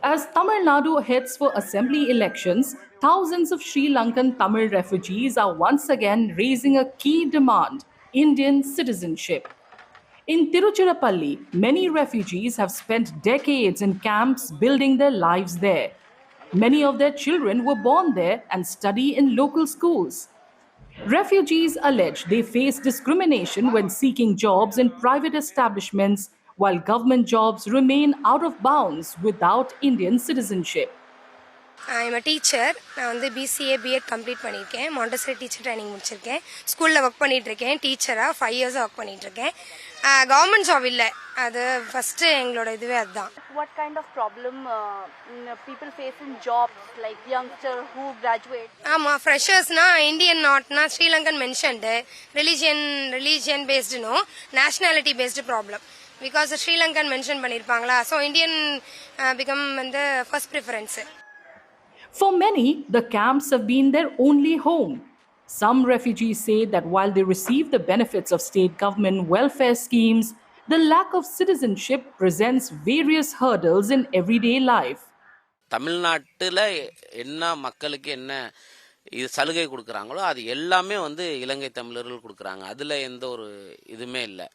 As Tamil Nadu heads for assembly elections, thousands of Sri Lankan Tamil refugees are once again raising a key demand: Indian citizenship. In Tiruchirappalli, many refugees have spent decades in camps building their lives there. Many of their children were born there and study in local schools. Refugees allege they face discrimination when seeking jobs in private establishments, while government jobs remain out of bounds without Indian citizenship. I am a teacher. நான் வந்து PCA BEd complete பண்ணியிருக்கேன். Montessori teacher training முடிச்சிருக்கேன். ஸ்கூலில் work பண்ணிகிட்ருக்கேன். டீச்சராக 5 இயர்ஸாக work பண்ணிகிட்ருக்கேன். Government job இல்லை, அது ஃபஸ்ட்டு எங்களோட இதுவே அதுதான். What kind of problem people face in jobs like youngster who graduate? ஆமாம், ஃப்ரெஷர்ஸ்னா இந்தியன் நாட்னா ஸ்ரீலங்கன் மென்ஷன்டு ரிலீஜியன் பேஸ்டுனோ nationality based problem. Because Sri Lankan mention பண்ணியிருப்பாங்களா, ஸோ இந்தியன் பிகம் வந்து first preference. For many, the camps have been their only home. Some refugees say that while they receive the benefits of state government welfare schemes, the lack of citizenship presents various hurdles in everyday life. தமிழ்நாட்டில் என்ன மக்களுக்கு என்ன இது சலுகை கொடுக்குறாங்களோ அது எல்லாமே வந்து இலங்கை தமிழர்கள் கொடுக்குறாங்க. அதில் எந்த ஒரு இதுவுமே இல்லை.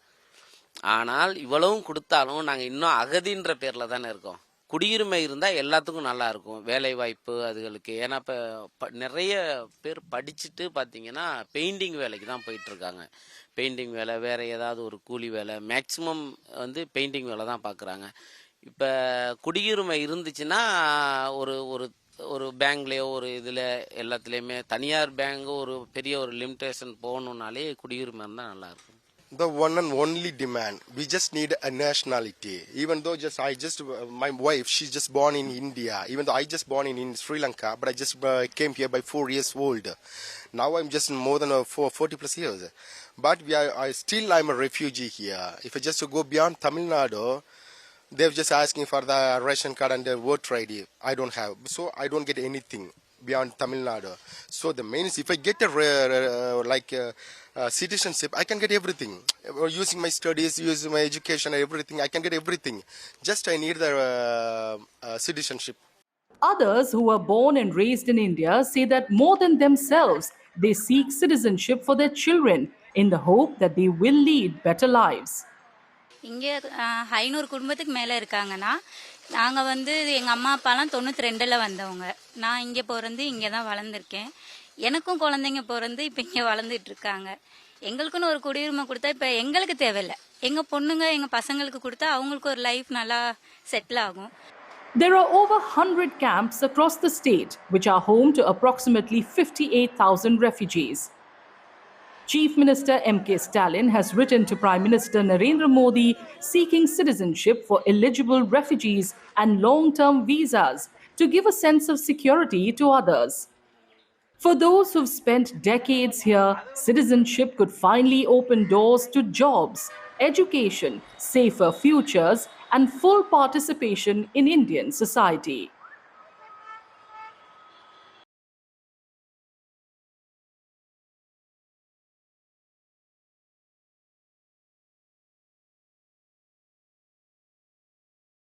ஆனால் இவ்வளவும் கொடுத்தாலும் நாங்கள் இன்னும் அகதின்ற பேரில் தானே இருக்கோம். குடியுரிமை இருந்தால் எல்லாத்துக்கும் நல்லா இருக்கும், வேலை வாய்ப்பு அதுகளுக்கு. ஏன்னா இப்போ நிறைய பேர் படிச்சுட்டு பார்த்தீங்கன்னா பெயிண்டிங் வேலைக்கு தான் போயிட்டுருக்காங்க. பெயிண்டிங் வேலை, வேறு ஏதாவது ஒரு கூலி வேலை, மேக்சிமம் வந்து பெயிண்டிங் வேலை தான் பார்க்குறாங்க. இப்போ குடியுரிமை இருந்துச்சுன்னா ஒரு ஒரு ஒரு பேங்க்லேயோ ஒரு இதில் எல்லாத்துலேயுமே தனியார் பேங்கு ஒரு பெரிய ஒரு லிமிட்டேஷன் போகணுன்னாலே குடியுரிமை இருந்தால் நல்லாயிருக்கும். The one and only demand, we just need a nationality. Even though my wife, she's just born in India, even though I just born in Sri Lanka, but I just came here by 4 years old. Now I'm just more than 40 plus years, but I'm a refugee here. If I just go beyond Tamil Nadu, they're just asking for the ration card and the voter ID. I don't have, so I don't get anything beyond Tamil Nadu. So the main is, if I get citizenship, I can get everything. Using my studies, using my education, everything, I can get everything. Just I need the citizenship. Others who were born and raised in India say that more than themselves, they seek citizenship for their children in the hope that they will lead better lives. இங்கே 500 குடும்பத்துக்கு மேலே இருக்காங்கன்னா, நாங்கள் வந்து எங்கள் அம்மா அப்பாலாம் 92ல் வந்தவங்க. நான் இங்கே பிறந்து இங்கே தான் வளர்ந்துருக்கேன். எனக்கும் குழந்தைங்க பிறந்து இப்போ இங்கே வளர்ந்துட்டு இருக்காங்க. எங்களுக்குன்னு ஒரு குடியுரிமை கொடுத்தா இப்போ எங்களுக்கு தேவையில்லை, எங்கள் பொண்ணுங்க எங்கள் பசங்களுக்கு கொடுத்தா அவங்களுக்கு ஒரு லைஃப் நல்லா செட்டில் ஆகும். There are over 100 camps across the state which are home to approximately 58,000 refugees. Chief Minister M.K. Stalin has written to Prime Minister Narendra Modi seeking citizenship for eligible refugees and long-term visas to give a sense of security to others. For those who've spent decades here, citizenship could finally open doors to jobs, education, safer futures, and full participation in Indian society.